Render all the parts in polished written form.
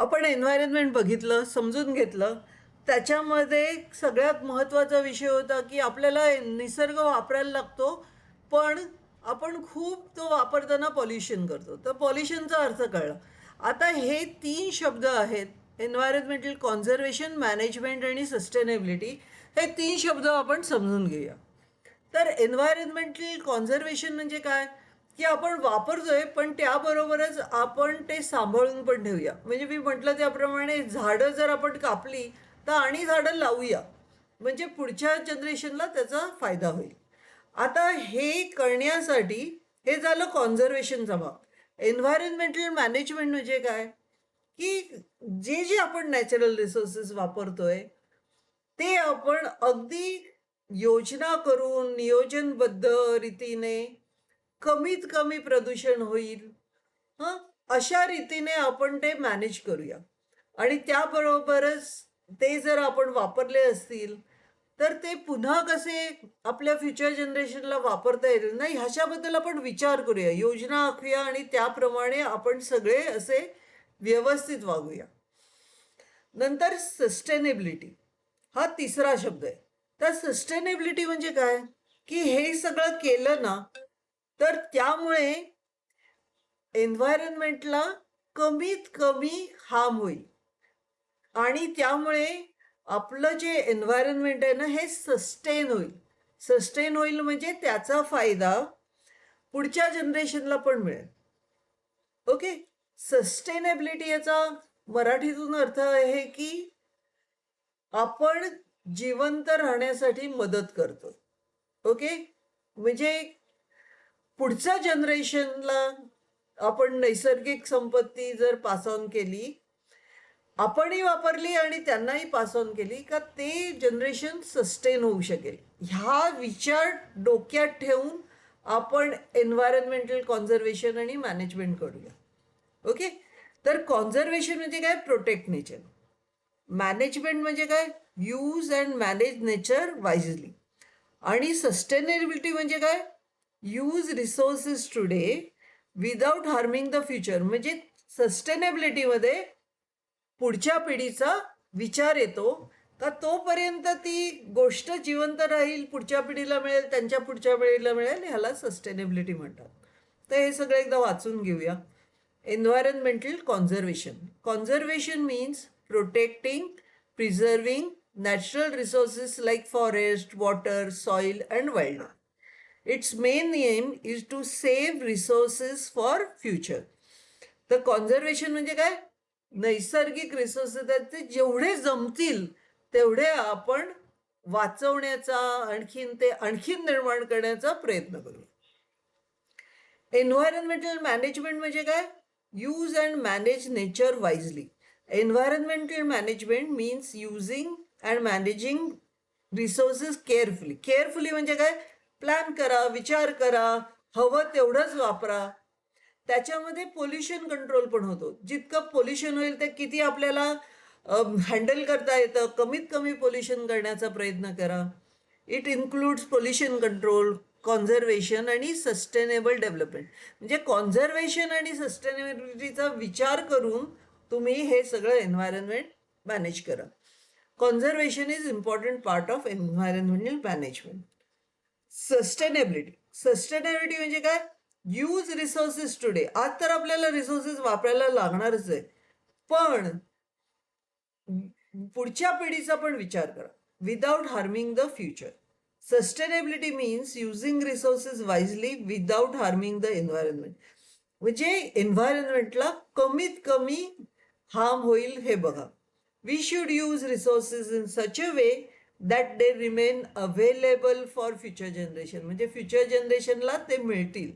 आपण एन्व्हायरमेंट बघितलं, समजून घेतलं. त्याच्यामध्ये सगळ्यात महत्त्वाचा विषय होता की आपल्याला निसर्ग वापरायला लागतो, पण आपण खूप तो वापरताना पॉल्युशन करतो. तर पॉल्युशनचा अर्थ कळला. आता हे 3 शब्द आहेत, एन्व्हायरमेंटल कॉन्झर्वेशन, मॅनेजमेंट आणि सस्टेनेबिलिटी. हे 3 शब्द आपण समजून घेऊया. तर एन्व्हायरमेंटल कॉन्झर्वेशन म्हणजे काय, की आपण वापरतोय पण त्याबरोबरच आपण ते सांभाळून पण ठेवूया. म्हणजे मी म्हटलं त्याप्रमाणे झाडं जर आपण कापली तर आणि झाडं लावूया, म्हणजे पुढच्या जनरेशनला त्याचा फायदा होईल. आता हे करण्यासाठी हे झालं कॉन्झर्वेशनचा भाग. एन्व्हायरमेंटल मॅनेजमेंट म्हणजे काय, की जे जे आपण नॅचरल रिसोर्सेस वापरतोय ते आपण अगदी योजना करून नियोजनबद्ध रीतीने कमीत कमी प्रदूषण होईल, हं, अशा रीतीने आपण ते मॅनेज करूया. आणि त्याबरोबरच ते जर आपण वापरले असतील तर ते पुन्हा कसे आपल्या फ्युचर जनरेशनला वापरता येतील नाही ह्याच्याबद्दल आपण विचार करूया, योजना आखूया आणि त्याप्रमाणे आपण सगळे असे व्यवस्थित वागूया. नंतर सस्टेनेबिलिटी हा तिसरा शब्द आहे. तर सस्टेनेबिलिटी म्हणजे काय, की हे सगळं केलं ना तर त्यामुळे एन्व्हायरमेंटला कमीत कमी हार्म होईल आणि त्यामुळे आपलं जे एन्व्हायरमेंट आहे ना हे सस्टेन होईल. सस्टेन होईल म्हणजे त्याचा फायदा पुढच्या जनरेशनला पण मिळेल. ओके. सस्टेनेबिलिटी याचा मराठीतून अर्थ आहे की आपण जिवंत राहण्यासाठी मदत करतो. ओके. म्हणजे पुढच्या जनरेशनला आपण नैसर्गिक संपत्ती जर पास ऑन केली, आपणही वापरली आणि त्यांनाही पास ऑन केली का ते जनरेशन सस्टेन होऊ शकेल. ह्या विचार डोक्यात ठेवून आपण एन्व्हायरमेंटल कॉन्झर्वेशन आणि मॅनेजमेंट करूया. ओके. तर कॉन्झर्वेशन म्हणजे काय, प्रोटेक्ट नेचर. मॅनेजमेंट म्हणजे काय, use and manage nature wisely. आणि सस्टेनेबिलिटी म्हणजे काय, use resources today without harming the future. म्हणजे सस्टेनेबिलिटीमध्ये पुढच्या पिढीचा विचार येतो का तोपर्यंत ती गोष्ट जिवंत राहील, पुढच्या पिढीला मिळेल, त्यांच्या पुढच्या पिढीला मिळेल, ह्याला सस्टेनेबिलिटी म्हणतात. तर हे सगळं एकदा वाचून घेऊया. Environmental conservation. Conservation means protecting, preserving natural resources like forest, water, soil and wild. Its main aim is to save resources for future. तर कॉन्झर्वेशन म्हणजे काय, नैसर्गिक रिसोर्सेस आहेत ते जेवढे जमतील तेवढे आपण वाचवण्याचा, आणखीन निर्माण करण्याचा प्रयत्न करू. एन्व्हायरमेंटल मॅनेजमेंट म्हणजे काय, use and manage nature wisely. Environmental management means using and managing resources carefully. Carefully म्हणजे काय, प्लॅन करा, विचार करा, हवं तेवढंच वापरा. त्याच्यामध्ये पोल्युशन कंट्रोल पण होतो. जितकं पोल्युशन होईल ते किती आपल्याला हँडल करता येतं, कमीत कमी पोल्युशन करण्याचा प्रयत्न करा. It includes pollution control, conservation आणि सस्टेनेबल डेव्हलपमेंट. म्हणजे कॉन्झर्वेशन आणि सस्टेनेबिलिटीचा विचार करून तुम्ही हे सगळं एन्व्हायरमेंट मॅनेज करा. Conservation is important part of environmental management. Sustainability. Sustainability म्हणजे काय, यूज रिसोर्सेस टुडे. आज तर आपल्याला रिसोर्सेस वापरायला लागणारच आहे, पण पुढच्या पिढीचा पण विचार करा, without harming the future. Sustainability means using resources wisely without harming the environment. म्हणजे एन्व्हायरमेंटला कमीत कमी हार्म होईल हे बघा. We should use resources in such a way that they remain available for future generation. म्हणजे फ्युचर जनरेशनला ते मिळतील.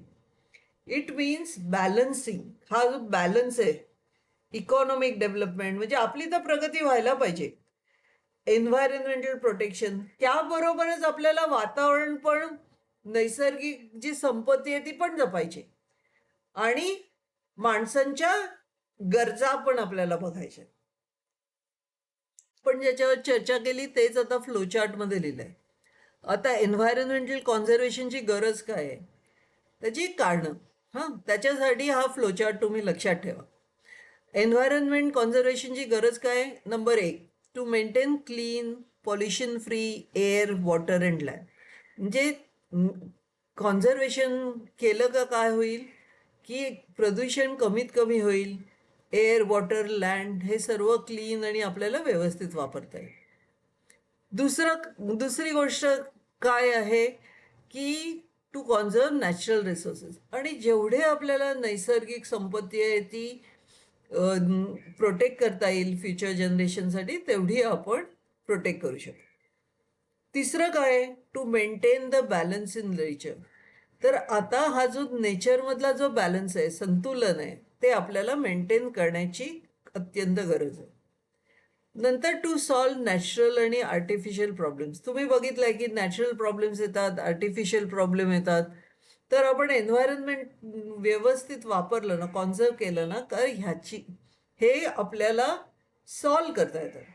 It means balancing. हा जो बॅलन्स आहे, इकॉनॉमिक डेव्हलपमेंट म्हणजे आपली तर प्रगती व्हायला पाहिजे, एन्व्हायरमेंटल प्रोटेक्शन त्याबरोबरच आपल्याला वातावरण पण, नैसर्गिक जी संपत्ती आहे ती पण जपायची आणि माणसांच्या गरजा पण आपल्याला बघायच्या. पण ज्याच्यावर चर्चा केली तेच आता फ्लोचार्टमध्ये लिहिलंय. आता एन्व्हायरमेंटल कॉन्झर्वेशनची गरज काय आहे, त्याची कारणं. हां, त्याच्यासाठी हा फ्लोचार्ट तुम्ही लक्षात ठेवा. एन्व्हायरमेंट कॉन्झर्वेशनची गरज काय? Number 1, to maintain clean pollution free air water and land. म्हणजे कॉन्झर्वेशन केलं का काय होईल की प्रदूषण कमीत कमी होईल, एअर वॉटर लँड हे सर्व क्लीन आणि आपल्याला व्यवस्थित वापरता येईल. दुसरी गोष्ट काय आहे की टू कॉन्झर्व नॅचरल रिसोर्सेस. आणि जेवढे आपल्याला नैसर्गिक संपत्ती आहे ती प्रोटेक्ट करता येईल फ्युचर जनरेशनसाठी, तेवढी आपण प्रोटेक्ट करू शकतो. तिसरं काय? To maintain the balance in nature. तर आता हा जो नेचरमधला जो बॅलन्स आहे, संतुलन आहे, ते आपल्याला मेंटेन करण्याची अत्यंत गरज आहे. नंतर टू सॉल्व नॅचरल आणि आर्टिफिशियल प्रॉब्लेम्स. तुम्ही बघितलंय की नॅचरल प्रॉब्लेम्स येतात, आर्टिफिशियल प्रॉब्लेम येतात. तर आपण एन्व्हायरमेंट व्यवस्थित वापरलं ना, कॉन्झर्व केलं ना, तर हे आपल्याला सॉल्व करता येतं.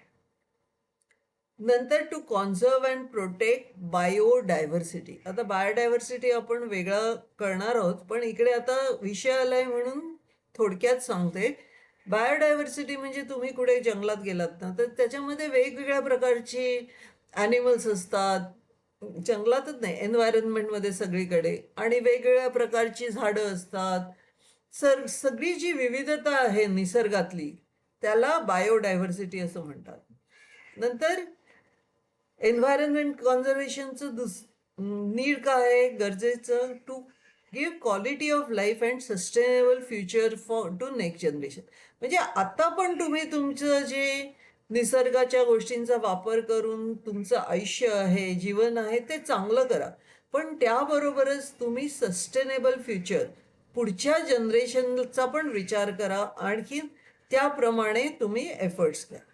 नंतर to conserve and protect biodiversity. आता बायोडायव्हर्सिटी आपण वेगळं करणार आहोत, पण इकडे आता विषय आलाय म्हणून थोडक्यात सांगते. बायोडायव्हर्सिटी म्हणजे तुम्ही कुठे जंगलात गेलात ना, तर त्याच्यामध्ये वेगवेगळ्या प्रकारची ॲनिमल्स असतात. जंगलातच नाही, एन्व्हायरमेंटमध्ये सगळीकडे. आणि वेगवेगळ्या प्रकारची झाडं असतात. सगळी जी विविधता आहे निसर्गातली, त्याला बायोडायव्हर्सिटी असं म्हणतात. नंतर एन्व्हायरमेंट कॉन्झर्वेशनचं नीड काय आहे, गरजेचं? To give quality of life and sustainable future to next generation. म्हणजे आता पण तुम्ही तुमचं जे निसर्गाच्या गोष्टींचा वापर करून तुमचं आयुष्य आहे, जीवन आहे, ते चांगलं करा. पण त्याबरोबरच तुम्ही सस्टेनेबल फ्युचर, पुढच्या जनरेशनचा पण विचार करा, आणखी त्याप्रमाणे तुम्ही एफर्ट्स करा.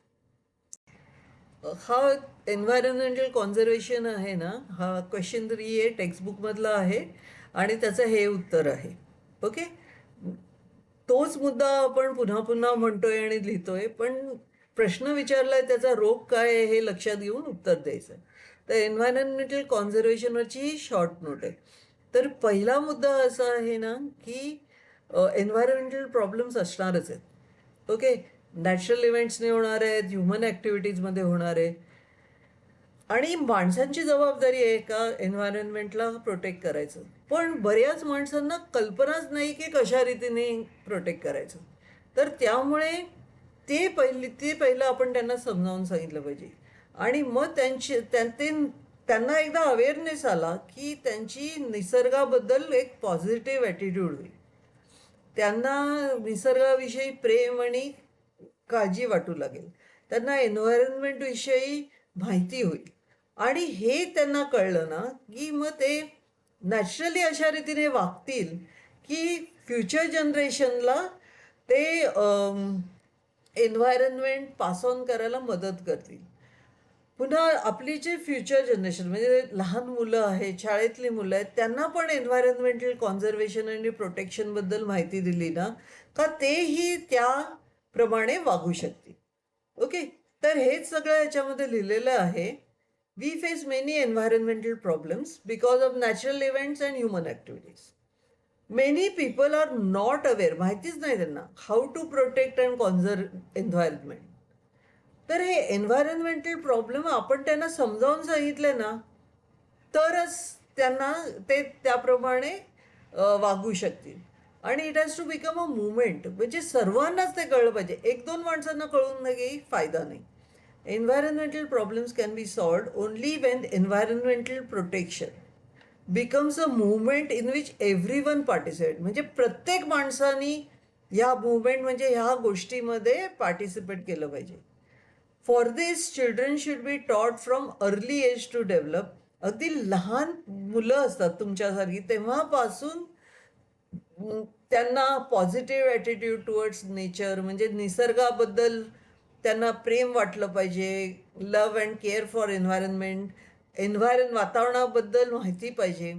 हा एन्व्हायरमेंटल कॉन्झर्वेशन आहे ना, हा क्वेश्चन 3 आहे, टेक्स्टबुकमधला आहे आणि त्याचं हे उत्तर आहे. ओके. तोच मुद्दा आपण पुन्हा पुन्हा म्हणतोय आणि लिहितोय, पण प्रश्न विचारलाय त्याचा रोग काय आहे हे लक्षात घेऊन उत्तर द्यायचं. तर एन्व्हायरमेंटल कॉन्झर्वेशनवरची ही शॉर्ट नोट आहे. तर पहिला मुद्दा असा आहे ना की एन्व्हायरमेंटल प्रॉब्लेम्स असणारच आहेत. ओके. नॅचरल इव्हेंट्सने होणार आहेत, ह्युमन ॲक्टिव्हिटीजमध्ये होणार आहे. आणि माणसांची जबाबदारी आहे का एन्व्हायरमेंटला प्रोटेक्ट करायचं. पण बऱ्याच माणसांना कल्पनाच नाही की कशा रीतीने प्रोटेक्ट करायचं. तर त्यामुळे ते पहिलं आपण त्यांना समजावून सांगितलं पाहिजे. आणि मग त्यांना एकदा अवेअरनेस आला की त्यांची निसर्गाबद्दल एक पॉझिटिव्ह ॲटिट्यूड होईल. त्यांना निसर्गाविषयी प्रेम आणि काळजी वाटू लागेल. त्यांना एन्व्हायरमेंटविषयी माहिती होईल. आणि हे त्यांना कळलं ना की मग ते नॅचरली अशा रीतीने वागतील की फ्युचर जनरेशनला ते एन्व्हायरमेंट पास ऑन करायला मदत करतील. पुन्हा आपली जे फ्युचर जनरेशन म्हणजे लहान मुलं आहेत, शाळेतली मुलं आहेत, त्यांना पण एन्व्हायरमेंटल कॉन्झर्वेशन आणि प्रोटेक्शनबद्दल माहिती दिली ना, का तेही त्याप्रमाणे वागू शकतील. ओके. तर हेच सगळं याच्यामध्ये लिहिलेलं आहे. We face many environmental problems because of natural events and human activities. Many people are not aware, माहितीच नाही त्यांना, how to protect and conserve environment. तर हे एन्व्हायरमेंटल प्रॉब्लेम आपण त्यांना समजावून सांगितले ना, तरच त्यांना ते त्याप्रमाणे वागू शकतील. आणि it has to become a movement. म्हणजे सर्वांनाच ते कळलं पाहिजे. 1-2 माणसांना कळून काही फायदा नाही. Environmental problems can be solved only Wien environmental protection becomes a movement in which everyone participate. म्हणजे प्रत्येक माणसानी ह्या मुवमेंट म्हणजे ह्या गोष्टीमध्ये पार्टिसिपेट केलं पाहिजे. For this children should be taught from early age to develop. अगदी लहान मुलं असतात तुमच्यासारखी, तेव्हापासून त्यांना पॉझिटिव्ह ॲटिट्यूड टुवर्ड्स नेचर म्हणजे निसर्गाबद्दल त्यांना प्रेम वाटलं पाहिजे. लव्ह अँड केअर फॉर वातावरणाबद्दल माहिती पाहिजे.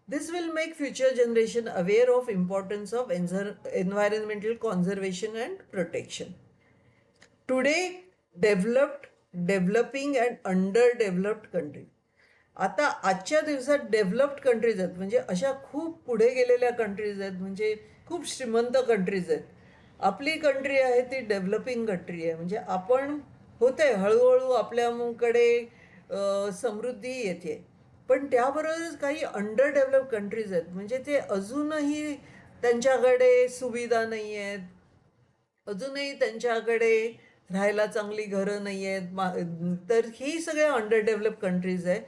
This will make future generation aware of importance of environmental conservation and protection. Today developing and underdeveloped country. आता आजच्या दिवसात डेव्हलप्ड कंट्रीज आहेत म्हणजे अशा खूप पुढे गेलेल्या कंट्रीज आहेत, म्हणजे खूप श्रीमंत कंट्रीज आहेत. आपली कंट्री आहे ती डेव्हलपिंग कंट्री आहे, म्हणजे आपण होते हळूहळू आपल्याकडे समृद्धी येते. पण त्याबरोबरच काही अंडर डेव्हलप कंट्रीज आहेत, म्हणजे ते अजूनही त्यांच्याकडे सुविधा नाही आहेत, अजूनही त्यांच्याकडे राहायला चांगली घरं नाही आहेत. तर ही सगळ्या अंडर डेव्हलप कंट्रीज आहे.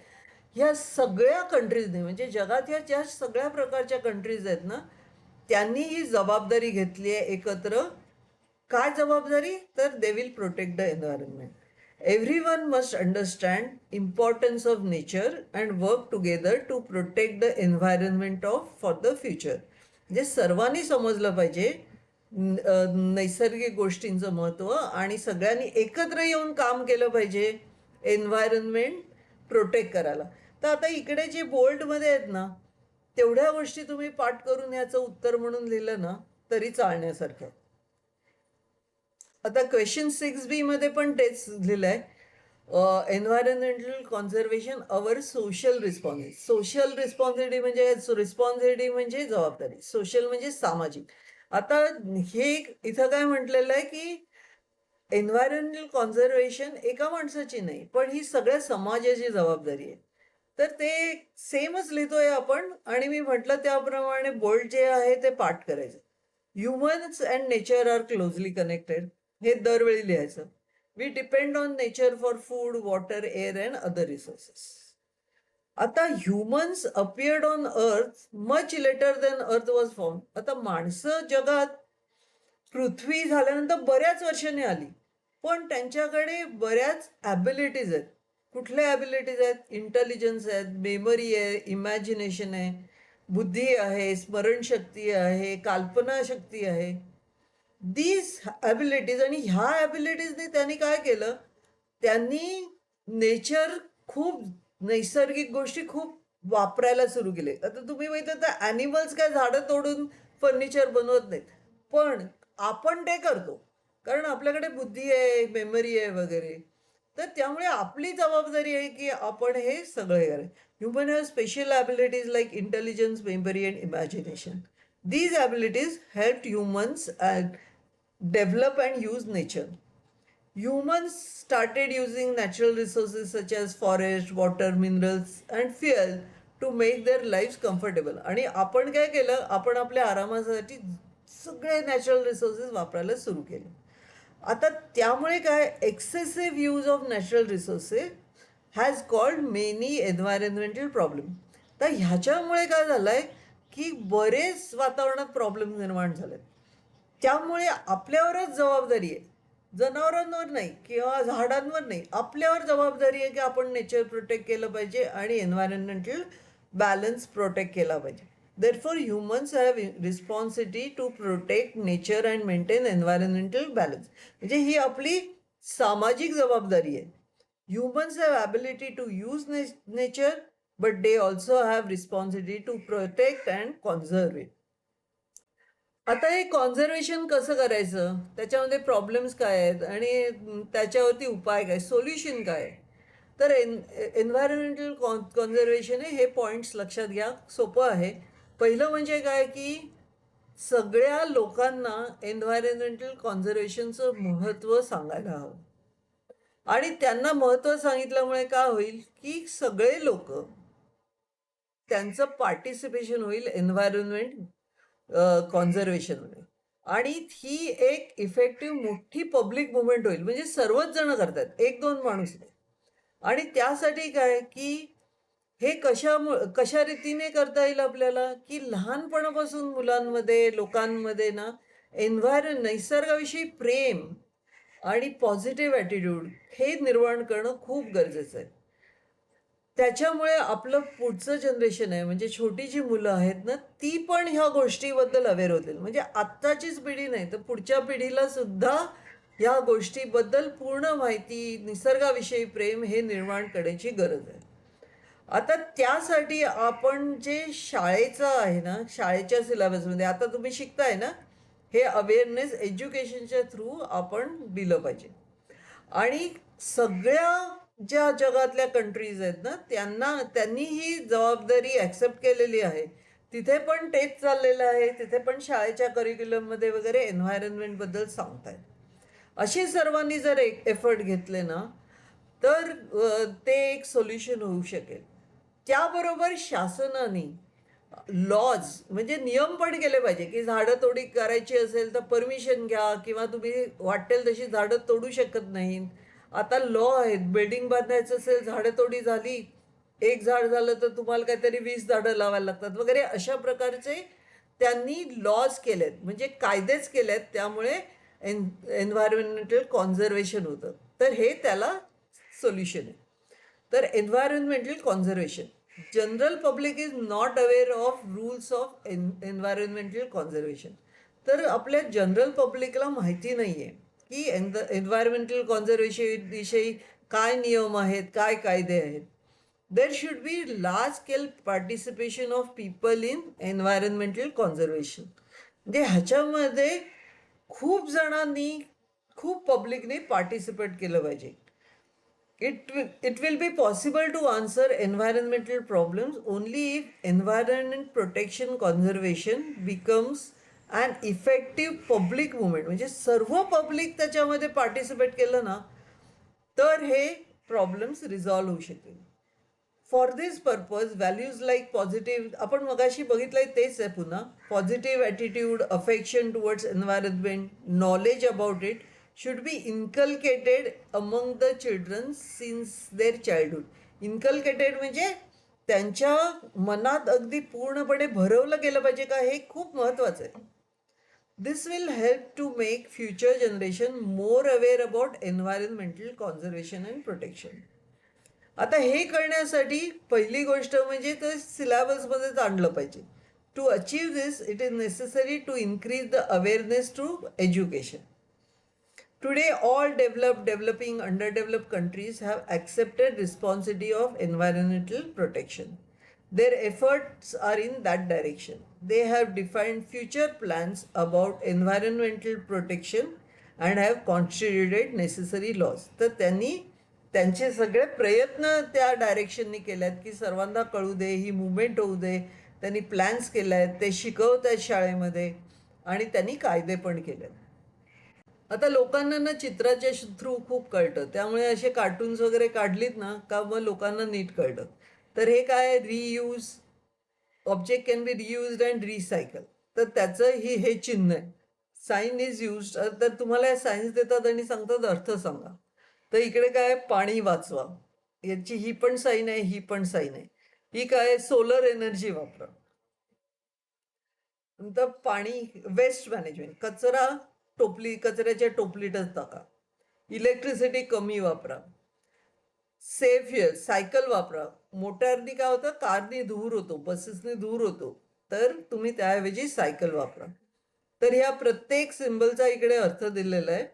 ह्या सगळ्या कंट्रीजने, म्हणजे जगात ह्या ज्या सगळ्या प्रकारच्या कंट्रीज आहेत ना, त्यांनी ही जबाबदारी घेतली आहे एकत्र. काय जबाबदारी? तर they will protect the environment. Everyone must understand importance of nature and work together to protect the environment of for the future. म्हणजे सर्वांनी समजलं पाहिजे नैसर्गिक गोष्टींचं महत्त्व, आणि सगळ्यांनी एकत्र येऊन काम केलं पाहिजे एन्व्हायरमेंट प्रोटेक्ट करायला. तर आता इकडे जे बोल्डमध्ये आहेत ना, तेवढ्या गोष्टी तुम्ही पाठ करून याचं उत्तर म्हणून लिहिलं ना तरी चालण्यासारखं. आता क्वेश्चन 6B मध्ये पण तेच लिहिलंय. Environmental conservation our social responsibility. Social responsibility म्हणजे रिस्पॉन्सिबिलिटी म्हणजे जबाबदारी, सोशल म्हणजे सामाजिक. आता हे इथं काय म्हटलेलं आहे की एन्व्हायरमेंटल कॉन्झर्वेशन एका माणसाची नाही, पण ही सगळ्या समाजाची जबाबदारी आहे. तर ते सेमच लिहितोय आपण, आणि मी म्हटलं त्याप्रमाणे बोल्ड जे आहे ते पाठ करायचं. Humans and nature are closely connected, हे दरवेळी लिहायचं. We depend on nature for food, water, air and other resources. आता humans appeared on earth much later than earth was form. आता माणसं जगात पृथ्वी झाल्यानंतर बऱ्याच वर्षांनी आली, पण त्यांच्याकडे बऱ्याच ॲबिलिटीज आहेत. कुठल्या ॲबिलिटीज आहेत? इंटेलिजन्स आहेत, मेमरी आहे, इमॅजिनेशन आहे, बुद्धी आहे, स्मरणशक्ती आहे, कल्पनाशक्ती आहे. दीज ॲबिलिटीज, आणि ह्या ॲबिलिटीजने त्यांनी काय केलं, त्यांनी नेचर खूप, नैसर्गिक गोष्टी खूप वापरायला सुरू केले. आता तुम्ही माहिती आहे, तर ॲनिमल्स काय झाडं तोडून फर्निचर बनवत नाहीत, पण आपण ते करतो, कारण आपल्याकडे बुद्धी आहे, मेमरी आहे वगैरे. तर त्यामुळे आपली जबाबदारी आहे की आपण हे सगळे करायचं. Human have special abilities like intelligence, memory and imagination. These abilities helped humans develop and use nature. Humans started using natural resources such as forest, water, minerals and fuel to make their lives comfortable. आणि आपण काय केलं? आपण आपल्या आरामासाठी सगळे natural resources वापरायला सुरू केले. आता त्यामुळे काय, excessive use of natural resources has called many environmental problem. तर ह्याच्यामुळे काय झालंय की बरेच वातावरणात प्रॉब्लेम निर्माण झालेत. त्यामुळे आपल्यावरच जबाबदारी आहे, जनावरांवर नाही किंवा झाडांवर नाही, आपल्यावर जबाबदारी आहे की आपण नेचर प्रोटेक्ट केलं पाहिजे आणि एन्व्हायरमेंटल बॅलन्स प्रोटेक्ट केला पाहिजे. Therefore, humans have responsibility to protect nature and maintain environmental balance. म्हणजे ही आपली सामाजिक जबाबदारी आहे. Humans have ability to use nature, but they also have responsibility to protect and conserve it. आता हे कॉन्झर्वेशन कसं करायचं, त्याच्यामध्ये प्रॉब्लेम्स काय आहेत आणि त्याच्यावरती उपाय काय, सोल्युशन काय आहे? तर एन्व्हायरमेंटल कॉन्झर्वेशन हे पॉईंट्स लक्षात घ्या, सोपं आहे. पहिलं म्हणजे काय की सगळ्या लोकांना एन्व्हायरमेंटल कॉन्झर्वेशनचं महत्त्व सांगायला हवं. आणि त्यांना महत्त्व सांगितल्यामुळे काय होईल की सगळे लोक, त्यांचं पार्टिसिपेशन होईल एन्व्हायरमेंट कॉन्झर्वेशनमध्ये, आणि ही एक इफेक्टिव्ह मोठी पब्लिक मुवमेंट होईल. म्हणजे सर्वच जण करतात, एक दोन माणूस नाही. आणि त्यासाठी काय की हे कशा रीतीने करता येईल आपल्याला, की लहानपणापासून मुलांमध्ये, लोकांमध्ये ना निसर्गाविषयी प्रेम आणि पॉझिटिव्ह ॲटिट्यूड हे निर्माण करणं खूप गरजेचं आहे. त्याच्यामुळे आपलं पुढचं जनरेशन आहे, म्हणजे छोटी जी मुलं आहेत ना, ती पण ह्या गोष्टीबद्दल अवेअर होतील. म्हणजे आत्ताचीच पिढी नाही तर पुढच्या पिढीला सुद्धा ह्या गोष्टीबद्दल पूर्ण माहिती, निसर्गाविषयी प्रेम हे निर्माण करण्याची गरज आहे. आता त्यासाठी आपण जे शाळेचं आहे ना, शाळेच्या सिलेबसमध्ये आता तुम्ही शिकताय ना, हे अवेअरनेस एज्युकेशनच्या थ्रू आपण दिलं पाहिजे. आणि सगळ्या ज्या जगातल्या कंट्रीज आहेत ना, त्यांनी ही जबाबदारी ॲक्सेप्ट केलेली आहे तिथे पण तेच चाललेलं आहे. तिथे पण शाळेच्या करिक्युलममध्ये वगैरे एन्व्हायरमेंटबद्दल सांगतायत. असे सर्वांनी जर एक एफर्ट घेतले ना, तर ते एक सोल्युशन होऊ शकेल. त्याबरोबर शासनाने लॉज म्हणजे नियम पण केले पाहिजे, की झाडं तोडी करायची असेल तर परमिशन घ्या, किंवा तुम्ही वाटेल तशी झाडं तोडू शकत नाही. आता लॉ आहेत, बिल्डिंग बांधायचं असेल, झाडं तोडी झाली, एक झाड झालं तर तुम्हाला काहीतरी 20 झाडं लावायला लागतात वगैरे, अशा प्रकारचे त्यांनी लॉज केलेत, म्हणजे कायदेच केलेत. त्यामुळे एन्व्हायरमेंटल कॉन्झर्वेशन होतं. तर हे त्याला सोल्युशन आहे. तर environmental conservation, general public is not aware of rules of environmental conservation. तर आपल्या जनरल पब्लिकला माहिती नाही आहे की एन्व्हायरमेंटल कॉन्झर्वेशन विषयी काय नियम आहेत, काय कायदे आहेत. There should be large scale participation of people in environmental conservation. म्हणजे ह्याच्यामध्ये खूप जणांनी, खूप पब्लिकने पार्टिसिपेट केलं पाहिजे. It will be possible to answer environmental problems only if environment protection conservation becomes an effective public movement. म्हणजे सर्व पब्लिक त्याच्यामध्ये पार्टिसिपेट केलं ना, तर हे प्रॉब्लेम्स रिझॉल्व्ह होऊ शकतील. For this purpose values like positive, आपण मगाशी बघितलंय तेच आहे पुन्हा, positive attitude, affection towards environment, knowledge about it should be inculcated among the children since their childhood. इन्कल्केटेड म्हणजे त्यांच्या मनात अगदी पूर्णपणे भरवलं गेलं पाहिजे का, हे खूप महत्वाचं आहे. This will help to make future generation more aware about environmental conservation and protection. आता हे करण्यासाठी पहिली गोष्ट म्हणजे ते सिलेबसमध्येच आणलं पाहिजे. To achieve this it is necessary to increase the awareness through education. Today, all developing, underdeveloped countries have accepted responsibility of environmental protection. Their efforts are in that direction. They have defined future plans about environmental protection and have constituted necessary laws. तर त्यांनी त्यांचे सगळे प्रयत्न त्या डायरेक्शननी केले आहेत की सर्वांना कळू दे, ही मुवमेंट होऊ दे. त्यांनी प्लॅन्स केले आहेत, ते शिकवत आहेत शाळेमध्ये, आणि त्यांनी कायदे पण केले आहेत. आता लोकांना ना चित्राच्या थ्रू खूप कळतं, त्यामुळे असे कार्टून्स वगैरे काढलीत ना का मग लोकांना नीट कळतं. तर हे काय, reuse, object can be reused and recycle. तर त्याचं हे चिन्ह आहे, साईन इज यूज. तर तुम्हाला सायन्स देतात आणि सांगतात अर्थ सांगा. तर इकडे काय, पाणी वाचवा, याची ही पण साईन आहे, ही पण साईन आहे. ही काय, सोलर एनर्जी वापरा. नंतर पाणी वेस्ट मॅनेजमेंट, कचरा कचऱ्याच्या टोपलीतच टाका. इलेक्ट्रिसिटी कमी वापरा. सेफ फ्युएल, सायकल वापरा. मोटारनी काय होतं, कारनी धूर होतो, बसेसनी धूर होतो, तर तुम्ही त्याऐवजी सायकल वापरा. तर ह्या प्रत्येक सिम्बलचा इकडे अर्थ दिलेला आहे.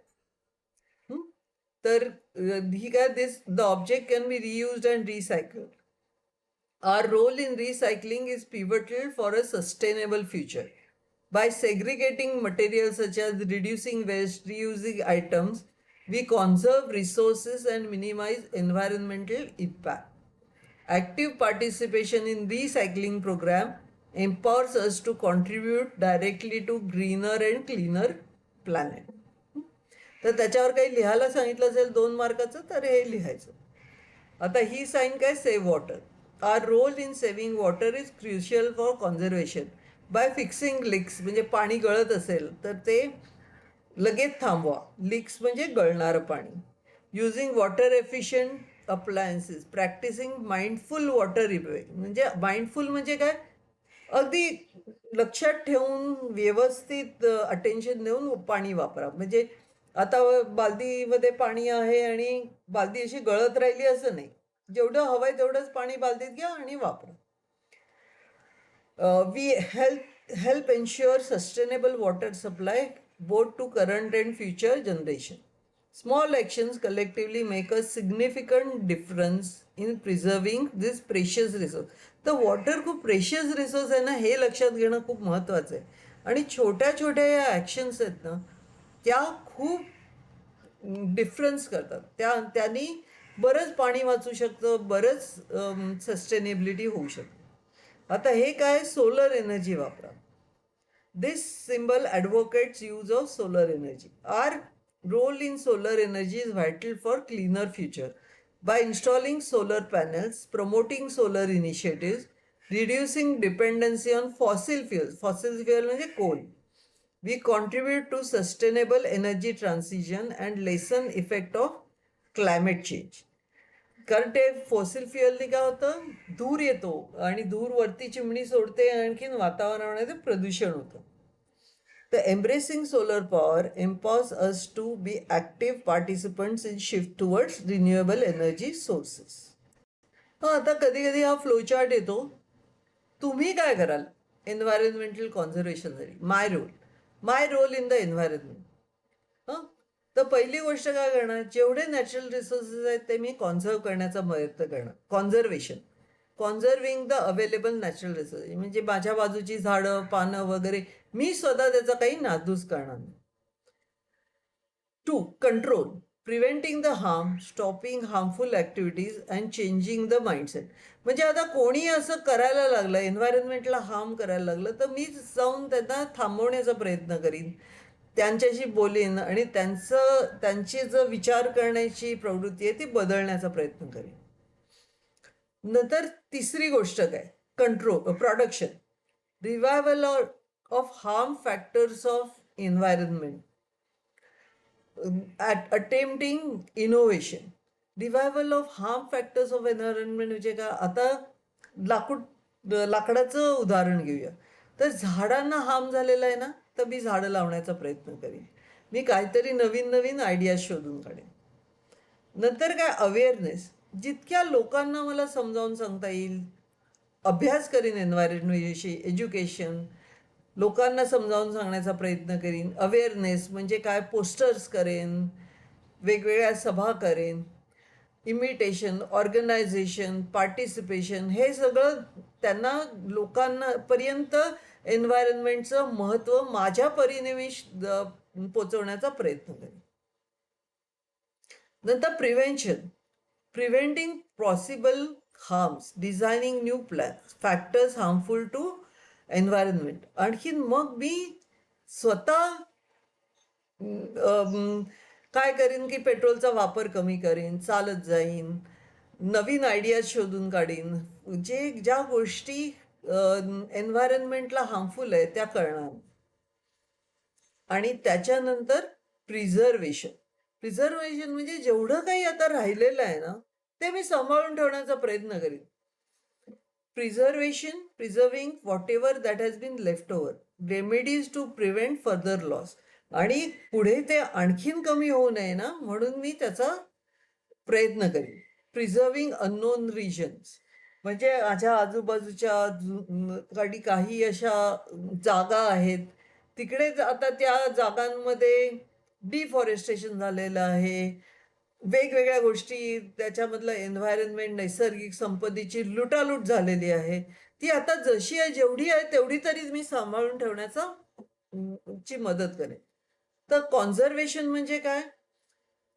तर ही काय, this the object can be reused and recycled. Our role in recycling is pivotal for a sustainable future. By segregating materials such as reducing waste, reusing items, we conserve resources and minimize environmental impact. Active participation in recycling program empowers us to contribute directly to greener and cleaner planet. तर त्याच्यावर काही लिहायला सांगितलं असेल 2 मार्काचं, तर हे लिहायचं. आता ही साईन काय, save water. Our role in saving water is crucial for conservation. By fixing leaks, म्हणजे पाणी गळत असेल तर ते लगेच थांबवा. लिक्स म्हणजे गळणारं पाणी. Using water efficient appliances, practising mindful water review. म्हणजे माइंडफुल म्हणजे काय, अगदी लक्षात ठेवून व्यवस्थित अटेन्शन देऊन पाणी वापरा. म्हणजे आता बालदीमध्ये पाणी आहे आणि बालदी अशी गळत राहिली असं नाही, जेवढं हवंय तेवढंच पाणी बालदीत घ्या आणि वापरा. We help ensure sustainable water supply both to current and future generation. Small actions collectively make a significant difference in preserving this precious resource. तर वॉटर खूप प्रेशियस रिसोर्स आहे ना, हे लक्षात घेणं खूप महत्त्वाचं आहे. आणि छोट्या छोट्या या ॲक्शन्स आहेत ना, त्या खूप डिफरन्स करतात. त्यांनी बरंच पाणी वाचू शकतं, बरंच सस्टेनेबिलिटी होऊ शकतं. आता हे काय, सोलर एनर्जी वापरा. दिस symbol advocates use of solar energy. Our role in solar energy is vital for cleaner future. By installing solar panels, promoting solar initiatives, reducing dependency on fossil fuels. Fossil fuel म्हणजे coal. We contribute to sustainable energy transition and lessen effect of climate change. कारण ते fossil फ्युएलनी काय होतं, धूर येतो आणि धूर वरती चिमणी सोडते, आणखीन वातावरणामध्ये प्रदूषण होतं. तर embracing solar power empowers us to be active participants in shift towards renewable energy sources. आता कधी कधी हा फ्लो चार्ट येतो. तुम्ही काय कराल एन्व्हायरमेंटल कॉन्झर्वेशनसाठी? My role in the environment. हं, तर पहिली गोष्ट काय करणार, जेवढे नॅचरल रिसोर्सेस आहेत ते मी कॉन्झर्व करण्याचा प्रयत्न करणार. कॉन्झर्विंग द अवेलेबल नॅचरल रिसोर्सेस म्हणजे माझ्या बाजूची झाडं, पानं वगैरे मी स्वतः त्याचा काही नादूस करणार नाही. 2. Control, preventing the harm, stopping harmful activities and changing the mindset. म्हणजे आता कोणी असं करायला लागलं, एन्व्हायरमेंटला हार्म करायला लागलं, तर मी जाऊन त्यांना थांबवण्याचा प्रयत्न करीन, त्यांच्याशी बोलेन आणि त्यांची जो विचार करण्याची प्रवृत्ती आहे ती बदलण्याचा प्रयत्न करेन. नंतर तिसरी गोष्ट काय, production, revival of harm factors of environment, attempting innovation. Revival of harm factors of environment म्हणजे काय, आता लाकडाचं उदाहरण घेऊया. तर झाडांना हार्म झालेला आहे ना, तर मी झाडं लावण्याचा प्रयत्न करेन. मी काहीतरी नवीन नवीन आयडिया शोधून काढेन. नंतर काय, अवेअरनेस, जितक्या लोकांना मला समजावून सांगता येईल, अभ्यास करीन एन्व्हायरमेंटविषयी, एज्युकेशन, लोकांना समजावून सांगण्याचा प्रयत्न करीन. अवेअरनेस म्हणजे काय, पोस्टर्स करेन, वेगवेगळ्या सभा करेन, इमिटेशन, ऑर्गनायझेशन, पार्टिसिपेशन, हे सगळं त्यांना लोकांना पर्यंत एन्व्हायरमेंटचं महत्त्व माझ्या परीने मी पोचवण्याचा प्रयत्न करेन. नंतर preventing possible harms, designing new plans, factors harmful to environment. आणखीन मग मी स्वतः काय करीन की पेट्रोलचा वापर कमी करीन, चालत जाईन, नवीन आयडिया शोधून काढीन, ज्या गोष्टी एन्व्हायरमेंटला हार्मफुल आहे त्या करणार. आणि त्याच्यानंतर प्रिझर्वेशन म्हणजे जेवढं काही आता राहिलेलं आहे ना ते मी सांभाळून ठेवण्याचा प्रयत्न करीन. Preserving whatever that has been left over, remedies to prevent further loss. आणि पुढे ते आणखीन कमी होऊ नये ना, म्हणून मी त्याचा प्रयत्न करीन. प्रिझर्विंग अननोन रिजन्स म्हणजे माझ्या आजूबाजूच्या काही अशा जागा आहेत, तिकडे आता त्या जागांमध्ये डिफॉरेस्टेशन झालेलं आहे, वेगवेगळ्या गोष्टी, त्याच्यामधलं एन्व्हायरमेंट, नैसर्गिक संपत्तीची लुटालूट झालेली आहे. ती आता जशी आहे, जेवढी आहे तेवढी तरी मी सांभाळून ठेवण्याचा ची मदत करेन. तर कॉन्झर्वेशन म्हणजे काय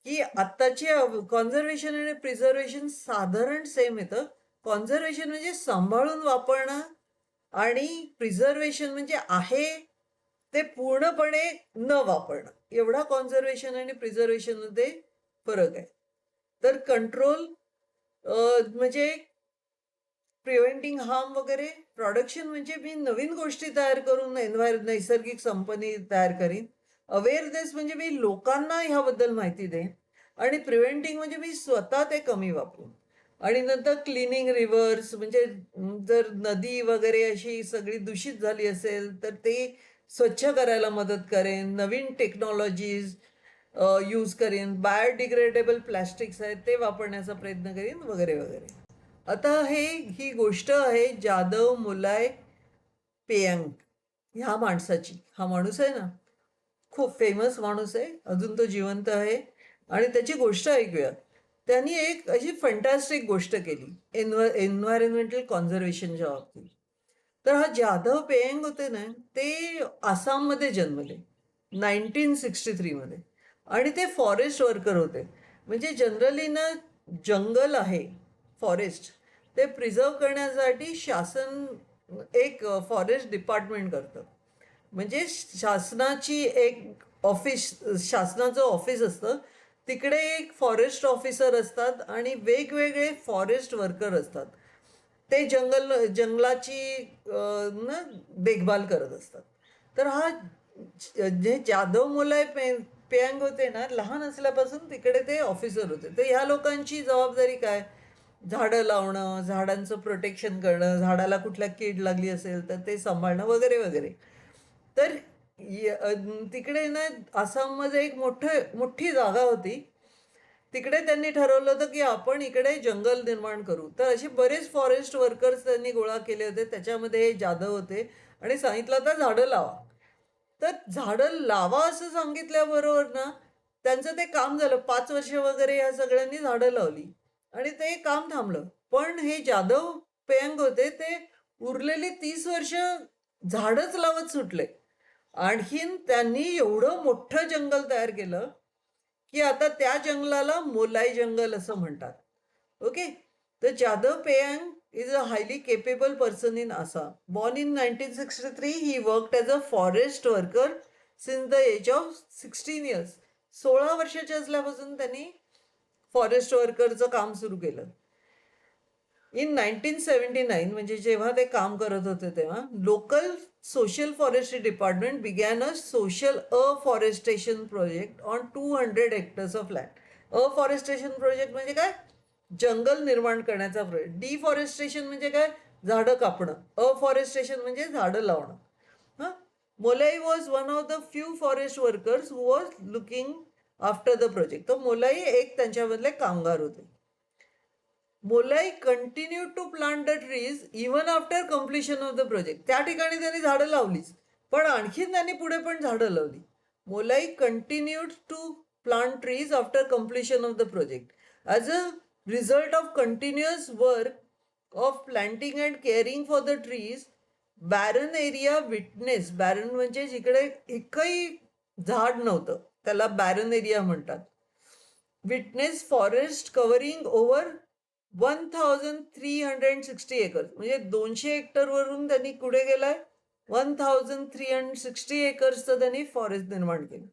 की आत्ताची कॉन्झर्वेशन आणि प्रिझर्वेशन साधारण सेम येतं. कॉन्झर्वेशन म्हणजे सांभाळून वापरणं आणि प्रिझर्वेशन म्हणजे आहे ते पूर्णपणे न वापरणं, एवढा कॉन्झर्वेशन आणि प्रिझर्वेशन मध्ये फरक आहे. तर कंट्रोल म्हणजे प्रिव्हेंटिंग हार्म वगैरे. प्रोडक्शन म्हणजे मी नवीन गोष्टी तयार करून नैसर्गिक संपत्ती तयार करीन. अवेअरनेस म्हणजे मी लोकांना ह्याबद्दल माहिती देईन. आणि प्रिव्हेंटिंग म्हणजे मी स्वतः ते कमी वापरू. आणि नंतर क्लिनिंग रिव्हर्स म्हणजे जर नदी वगैरे अशी सगळी दूषित झाली असेल तर ते स्वच्छ करायला मदत करेन. नवीन टेक्नॉलॉजीज यूज करेन. बायोडिग्रेडेबल प्लॅस्टिक्स आहेत ते वापरण्याचा प्रयत्न करेन वगैरे वगैरे. आता ही गोष्ट आहे जादव मुलाय पेयांग ह्या माणसाची. हा माणूस आहे ना, खूप फेमस माणूस आहे, अजून तो जिवंत आहे. आणि त्याची गोष्ट ऐकूया. त्यांनी एक अशी फंटॅस्टिक गोष्ट केली एन्व्हायरमेंटल कॉन्झर्वेशनच्या बाबतीत. तर हा जाधव पेयंग होते ना, ते आसाममध्ये जन्मले 1963 मध्ये. आणि ते फॉरेस्ट वर्कर होते. म्हणजे जनरली ना जंगल आहे, फॉरेस्ट, ते प्रिझर्व करण्यासाठी शासन एक फॉरेस्ट डिपार्टमेंट करतं. म्हणजे शासनाची एक ऑफिस, शासनाचं ऑफिस असतं. तिकडे एक फॉरेस्ट ऑफिसर असतात आणि वेगवेगळे फॉरेस्ट वर्कर असतात. ते जंगलाची न देखभाल करत असतात. तर हा जे जाधव मोलाय पेयांग होते ना, लहान असल्यापासून तिकडे ते ऑफिसर होते. तर ह्या लोकांची जबाबदारी काय? झाडं लावणं, झाडांचं प्रोटेक्शन करणं, झाडाला कुठल्या कीड लागली असेल तर ते सांभाळणं वगैरे वगैरे. तर तिकडे ना आसाममध्ये एक मोठी जागा होती. तिकडे त्यांनी ठरवलं होतं की आपण इकडे जंगल निर्माण करू. तर असे बरेच फॉरेस्ट वर्कर्स त्यांनी गोळा केले होते. त्याच्यामध्ये हे जाधव होते आणि सांगितलं होतं झाडं लावा. तर झाडं लावा असं सांगितल्याबरोबर ना त्यांचं ते काम झालं. 5 वर्ष वगैरे या सगळ्यांनी झाडं लावली आणि ते काम थांबलं. पण हे जाधव पेंग होते ते उरलेली 30 वर्ष झाडच लावत सुटले. आणखीन त्यांनी एवढं मोठं जंगल तयार केलं की आता त्या जंगलाला मोलाई जंगल असं म्हणतात. ओके. तर Jadhav Payeng is a highly capable person in Assam. Born in 1963, he worked as a forest worker since the age of 16 years. 16 वर्षाचे असल्यापासून त्यांनी फॉरेस्ट वर्करचं काम सुरू केलं. इन 1979, म्हणजे जेव्हा ते काम करत होते तेव्हा local social forestry department begin a social afforestation project on 200 hectares of land. Afforestation project म्हणजे काय? जंगल निर्माण करण्याचा प्रोजेक्ट. डिफॉरेस्टेशन म्हणजे काय? झाडं कापणं. अफॉरेस्टेशन म्हणजे झाडं लावणं. हां. Molai was one of the few forest workers who was looking after the project. तर मोलाई एक त्यांच्यामधले कामगार होते. Molai continue to plant the trees even after completion of the project. त्या ठिकाणी त्यांनी झाडं लावलीच, पण आणखीन त्यांनी पुढे पण झाडं लावली. Molai continued to plant trees after completion of the project. As a result of continuous work of planting and caring for the trees, barren area witness, barren म्हणजे जिकडे एकही झाड नव्हतं त्याला बॅरन एरिया म्हणतात, witness forest covering over 1360 acres. म्हणजे 200 hectare वरून त्यांनी कुठे गेलाय? 1360 एकर्सचं त्यांनी फॉरेस्ट निर्माण केलं.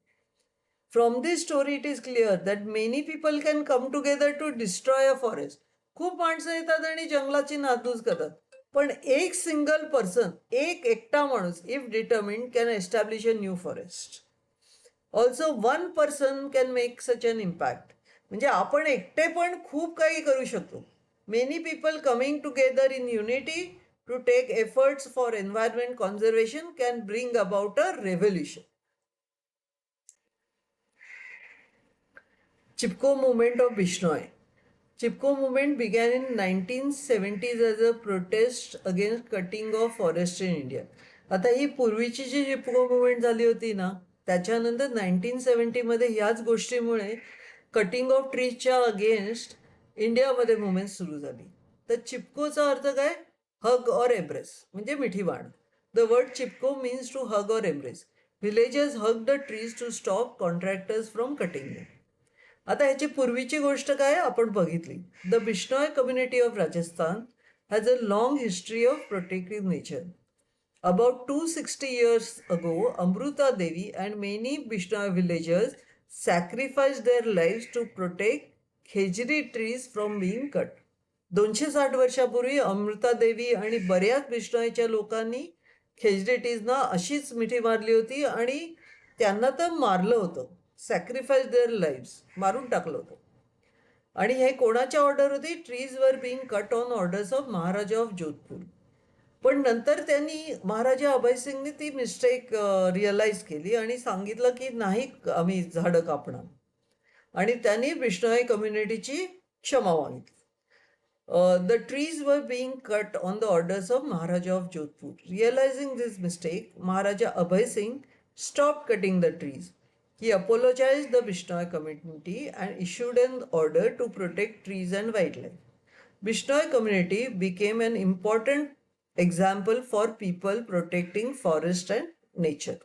From this story it is clear that many people can come together to destroy a forest. खूप माणसं येतात आणि जंगलाची नासधूस करतात, पण एक सिंगल पर्सन, एक एकटा माणूस, if determined, can establish a new forest. Also one person can make such an impact. म्हणजे आपण एकटे पण खूप काही करू शकतो. Many people coming together in unity to take efforts for environment conservation can bring about a revolution. Chipko movement of Bishnoi. Chipko movement began in 1970s as a protest against cutting of forest in India. आता ही पूर्वीची जी चिपको movement झाली होती ना, त्याच्यानंतर 1970मध्ये ह्याच गोष्टीमुळे cutting of ट्रीजच्या against इंडियामध्ये movement सुरू झाली. तर चिपकोचा अर्थ काय? हग ऑर एम्ब्रेस, म्हणजे मिठी बाण. The word Chipko means to hug or embrace. Villagers hug the trees to stop contractors from cutting them. आता ह्याची पूर्वीची गोष्ट काय आपण बघितली. The Bishnoi community of Rajasthan has a long history of protective nature. About 260 years ago, Amruta Devi and many Bishnoi villagers sacrificed their lives to protect khejri trees from being cut. 260 वर्षापूर्वी अमृता देवी आणि बऱ्याच बिश्नोईच्या लोकांनी खेजरी ट्रीजना अशीच मिठी मारली होती आणि त्यांना तर मारलं होतं. सॅक्रिफाईस देअर लाईव्स, मारून टाकलं होतं. आणि हे कोणाच्या ऑर्डर होती? Trees were being cut on orders of Maharaja of Jodhpur. पण नंतर त्यांनी महाराजा अभयसिंगने ती मिस्टेक रिअलाइज केली आणि सांगितलं की नाही आम्ही झाडं कापणार, आणि त्यांनी बिश्नोई कम्युनिटीची क्षमा मागितली. The trees were being cut on the orders of Maharaja of Jodhpur. Realizing this mistake, Maharaja Abhay Singh stopped cutting the trees. He apologized the Bishnoi community and issued an order to protect trees and wildlife. Bishnoi community became an important example for people protecting forest and nature.